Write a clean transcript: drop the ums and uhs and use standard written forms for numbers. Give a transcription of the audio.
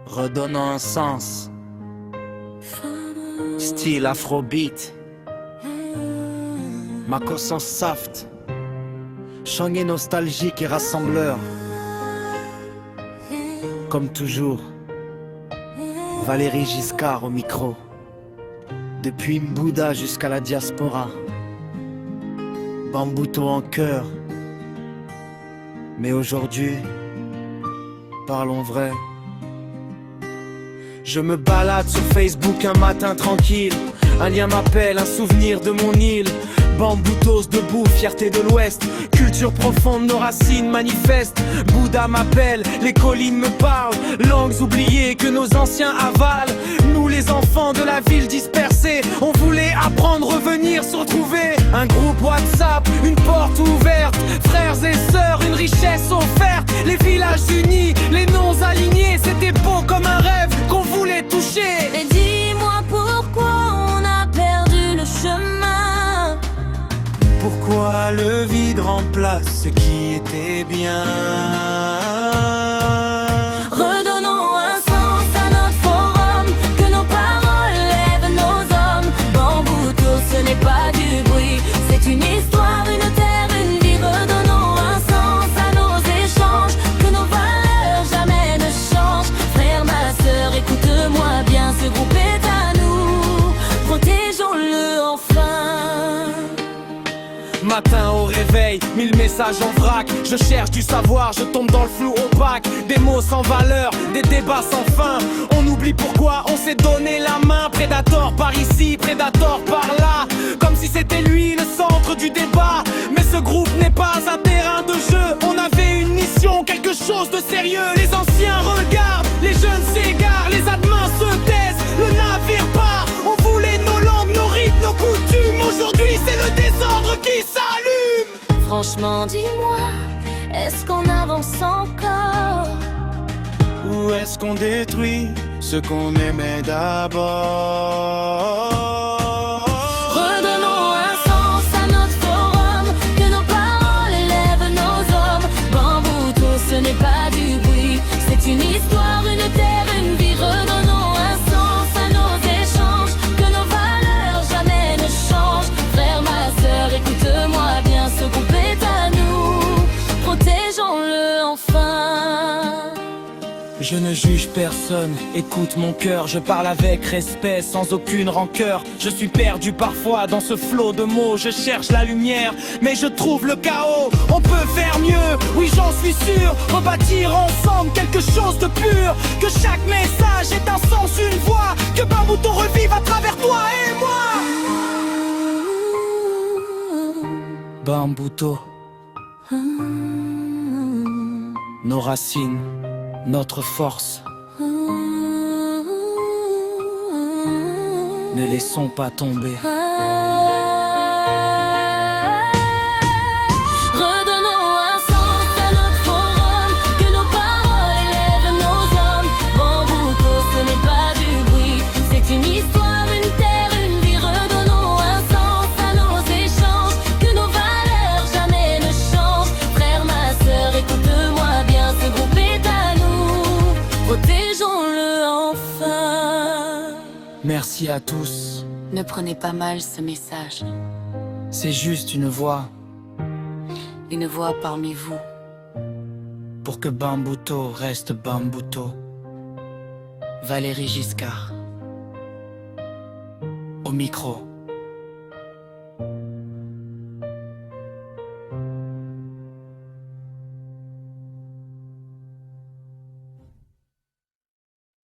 redonnant un sens. Style afrobeat, ma conscience soft, changé nostalgique et rassembleur. Comme toujours, Valéry Giscard au micro. Depuis Mbouda jusqu'à la diaspora, Bambouto en cœur. Mais aujourd'hui, parlons vrai. Je me balade sur Facebook un matin tranquille. Un lien m'appelle, un souvenir de mon île. Bamboutos debout, fierté de l'Ouest. Culture profonde, nos racines manifestent. Bouddha m'appelle, les collines me parlent. Langues oubliées que nos anciens avalent. Nous les enfants de la ville dispersée, on voulait apprendre, revenir, se retrouver. Un groupe WhatsApp, une porte ouverte. Frères et sœurs, une richesse offerte. Les villages unis, les noms alignés. C'était beau comme un rêve qu'on voulait toucher. Et dis-moi pourquoi on a perdu le chemin. Pourquoi le vide remplace ce qui était bien? Redonnons un sens à notre forum, que nos paroles lèvent nos hommes. Bambouto, ce n'est pas du bruit, c'est une histoire, une terre, une vie. Redonnons un sens à nos échanges, que nos valeurs jamais ne changent. Frère, ma sœur, écoute-moi bien, ce groupe est à nous, protégeons-le enfin. Matin au réveil, 1000 messages en vrac. Je cherche du savoir, je tombe dans le flou opaque. Des mots sans valeur, des débats sans fin. On oublie pourquoi on s'est donné la main. Prédateur par ici, prédateur par là. Comme si c'était lui le centre du débat. Mais ce groupe n'est pas un terrain de jeu. On avait une mission, quelque chose de sérieux. Les anciens regardent, les jeunes s'égarent. Les admins se taisent, le navire part. On voulait nos langues, nos rites, nos coutumes. Aujourd'hui c'est le désordre qui s'allume. Franchement, dis-moi, est-ce qu'on avance encore? Ou est-ce qu'on détruit ce qu'on aimait d'abord? Redonnons un sens à notre forum, que nos paroles élèvent nos hommes. Bambouto, ce n'est pas du bruit, c'est une histoire, une terre, une vie. Redonnons un sens à nos échanges, que nos valeurs jamais ne changent. Frère, ma sœur, écoute-moi bien, ce groupe est à nous, protégeons-le enfin. Je ne juge personne, écoute mon cœur. Je parle avec respect, sans aucune rancœur. Je suis perdu parfois dans ce flot de mots. Je cherche la lumière, mais je trouve le chaos. On peut faire mieux, oui j'en suis sûr. Rebâtir ensemble quelque chose de pur. Que chaque message ait un sens, une voix. Que Bambouto revive à travers toi et moi. Bambouto, nos racines, notre force. Ne laissons pas tomber. Redonnons un sens à notre forum, que nos paroles élèvent nos hommes. Bambouto, ce n'est pas du bruit, c'est une histoire, une terre, une vie. Redonnons un sens à nos échanges, que nos valeurs jamais ne changent. Frère, ma sœur, écoute-moi bien, ce groupe est à nous, protégeons-le enfin. Merci à tous. Ne prenez pas mal ce message, C'est juste une voix une voix parmi vous. pour que Bambouto reste Bambouto. Valéry Giscard au micro.